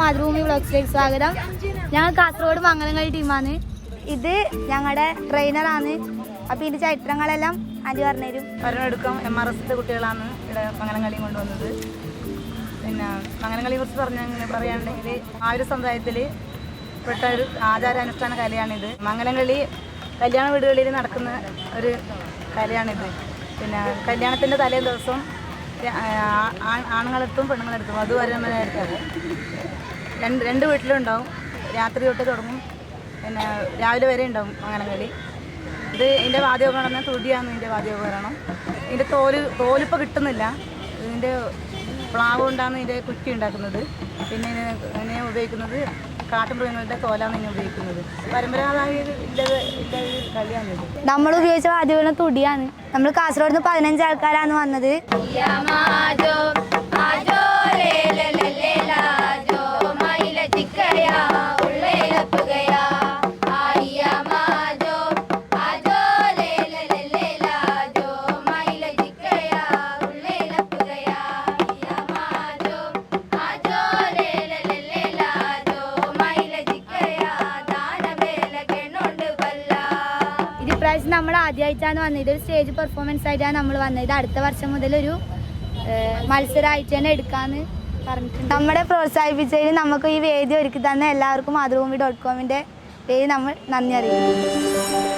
മാതൃഭൂമി വ്ളോഗ്സിലേക്ക് സ്വാഗതം. ഞങ്ങൾ കാസർഗോഡ് മംഗലംകളി ടീമാണ്. ഇത് ഞങ്ങളുടെ ട്രെയിനറാണ്. അപ്പോൾ ഇതിൻ്റെ ചരിത്രങ്ങളെല്ലാം അരി പറഞ്ഞുതരും. ഭരണെടുക്കം MRS കുട്ടികളാണ് ഇവിടെ മംഗലംകളി കൊണ്ടുവന്നത്. പിന്നെ മംഗലംകളിയെ കുറിച്ച് പറയുകയാണെങ്കിൽ ആ ഒരു സമുദായത്തിൽ പെട്ട ഒരു ആചാരാനുഷ്ഠാന കലയാണിത്. മംഗലംകളി കല്യാണ വീടുകളിൽ നടക്കുന്ന ഒരു കലയാണിത്. പിന്നെ കല്യാണത്തിൻ്റെ തലേ ദിവസം ആണുങ്ങളെടുത്തും പെണ്ണുങ്ങളെടുത്തും വധുവരന്മാരെടുത്തും രണ്ട് വീട്ടിലും ഉണ്ടാവും. രാത്രി തൊട്ട് തുടങ്ങും, പിന്നെ രാവിലെ വരെ ഉണ്ടാവും മംഗലംകളി. ഇത് ഇതിൻ്റെ വാദ്യോപകരണം തുടിയാണ്. ഇതിൻ്റെ വാദ്യോപകരണം ഇതിൻ്റെ തോലിപ്പോൾ കിട്ടുന്നില്ല. ഇതിൻ്റെ പ്ലാവ് കൊണ്ടാണ് ഇതിൻ്റെ കുറ്റി ഉണ്ടാക്കുന്നത്. പിന്നെ ഇതിനെ ഉപയോഗിക്കുന്നത് കാട്ടുമൃഗങ്ങളുടെ തോലാണ് ഇതിനെ ഉപയോഗിക്കുന്നത്. പരമ്പരാഗതമായ കളിയാണിത്. നമ്മൾ ഉപയോഗിച്ച വാദ്യോപകരണം തുടിയാണ്. നമ്മൾ കാസർഗോഡ് നിന്ന് 15 ആൾക്കാരാണ് വന്നത്. ഇപ്രാവശ്യം നമ്മൾ ആദ്യമായിട്ടാണ് വന്നത്. ഇതൊരു സ്റ്റേജ് പെർഫോമൻസ് ആയിട്ടാണ് നമ്മൾ വന്നത്. അടുത്ത വർഷം മുതൽ ഒരു മത്സരമായിട്ട് തന്നെ എടുക്കാമെന്ന് പറഞ്ഞിട്ടുണ്ട്. നമ്മളെ പ്രോത്സാഹിപ്പിച്ചതിന് നമുക്ക് ഈ വേദി ഒരുക്കി തന്ന എല്ലാവർക്കും മാതൃഭൂമി.comന്റെ പേര് നമ്മൾ നന്ദി അറിയിക്കുന്നു.